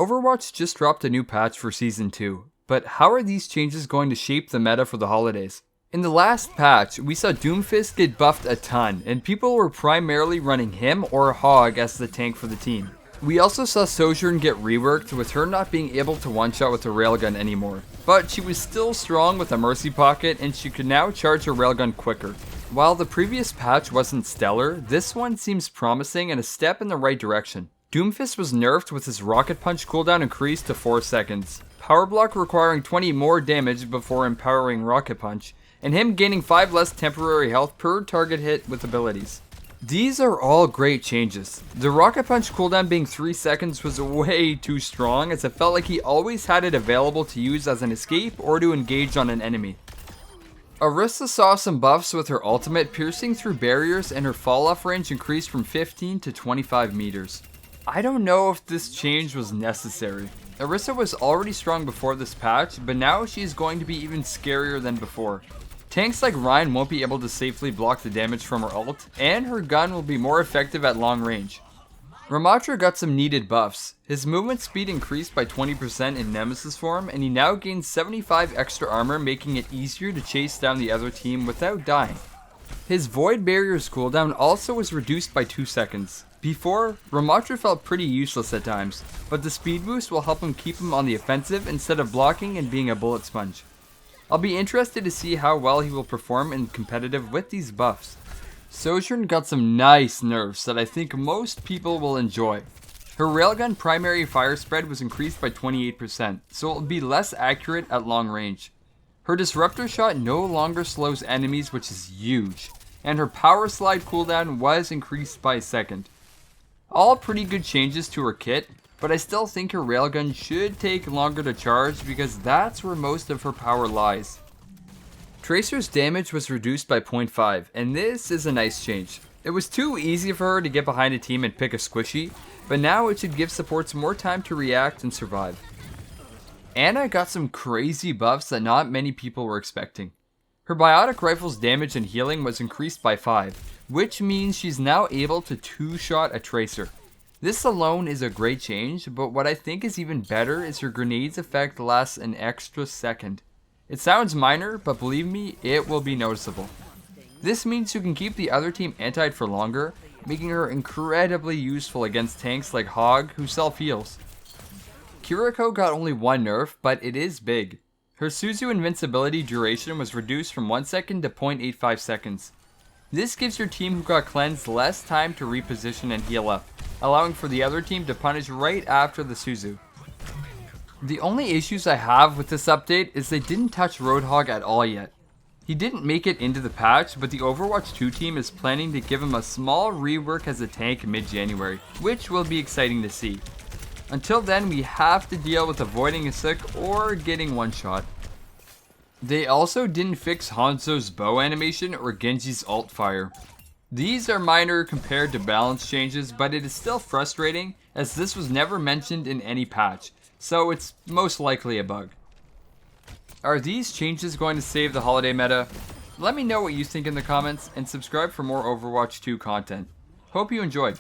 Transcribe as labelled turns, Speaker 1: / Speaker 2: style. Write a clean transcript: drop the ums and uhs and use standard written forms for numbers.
Speaker 1: Overwatch just dropped a new patch for Season 2, but how are these changes going to shape the meta for the holidays? In the last patch, we saw Doomfist get buffed a ton, and people were primarily running him or Hog as the tank for the team. We also saw Sojourn get reworked, with her not being able to one-shot with a railgun anymore, but she was still strong with a mercy pocket and she could now charge her railgun quicker. While the previous patch wasn't stellar, this one seems promising and a step in the right direction. Doomfist was nerfed with his rocket punch cooldown increased to 4 seconds, power block requiring 20 more damage before empowering rocket punch, and him gaining 5 less temporary health per target hit with abilities. These are all great changes. The rocket punch cooldown being 3 seconds was way too strong, as it felt like he always had it available to use as an escape or to engage on an enemy. Orisa saw some buffs with her ultimate piercing through barriers, and her fall off range increased from 15 to 25 meters. I don't know if this change was necessary. Orisa was already strong before this patch, but now she's going to be even scarier than before. Tanks like Ryan won't be able to safely block the damage from her ult, and her gun will be more effective at long range. Ramattra got some needed buffs. His movement speed increased by 20% in Nemesis form, and he now gains 75 extra armor, making it easier to chase down the other team without dying. His Void Barrier's cooldown also was reduced by 2 seconds. Before, Ramattra felt pretty useless at times, but the speed boost will help him keep him on the offensive instead of blocking and being a bullet sponge. I'll be interested to see how well he will perform in competitive with these buffs. Sojourn got some nice nerfs that I think most people will enjoy. Her railgun primary fire spread was increased by 28%, so it will be less accurate at long range. Her disruptor shot no longer slows enemies, which is huge, and her power slide cooldown was increased by a second. All pretty good changes to her kit, but I still think her railgun should take longer to charge because that's where most of her power lies. Tracer's damage was reduced by 0.5, and this is a nice change. It was too easy for her to get behind a team and pick a squishy, but now it should give supports more time to react and survive. Ana got some crazy buffs that not many people were expecting. Her biotic rifle's damage and healing was increased by 5, which means she's now able to 2-shot a Tracer. This alone is a great change, but what I think is even better is her grenade's effect lasts an extra second. It sounds minor, but believe me, it will be noticeable. This means you can keep the other team antied for longer, making her incredibly useful against tanks like Hog, who self-heals. Kiriko got only 1 nerf, but it is big. Her Suzu invincibility duration was reduced from 1 second to 0.85 seconds. This gives your team who got cleansed less time to reposition and heal up, allowing for the other team to punish right after the Suzu. The only issues I have with this update is they didn't touch Roadhog at all yet. He didn't make it into the patch, but the Overwatch 2 team is planning to give him a small rework as a tank mid-January, which will be exciting to see. Until then, we have to deal with avoiding a sick or getting one-shot. They also didn't fix Hanzo's bow animation or Genji's ult fire. These are minor compared to balance changes, but it is still frustrating as this was never mentioned in any patch, so it's most likely a bug. Are these changes going to save the holiday meta? Let me know what you think in the comments and subscribe for more Overwatch 2 content. Hope you enjoyed.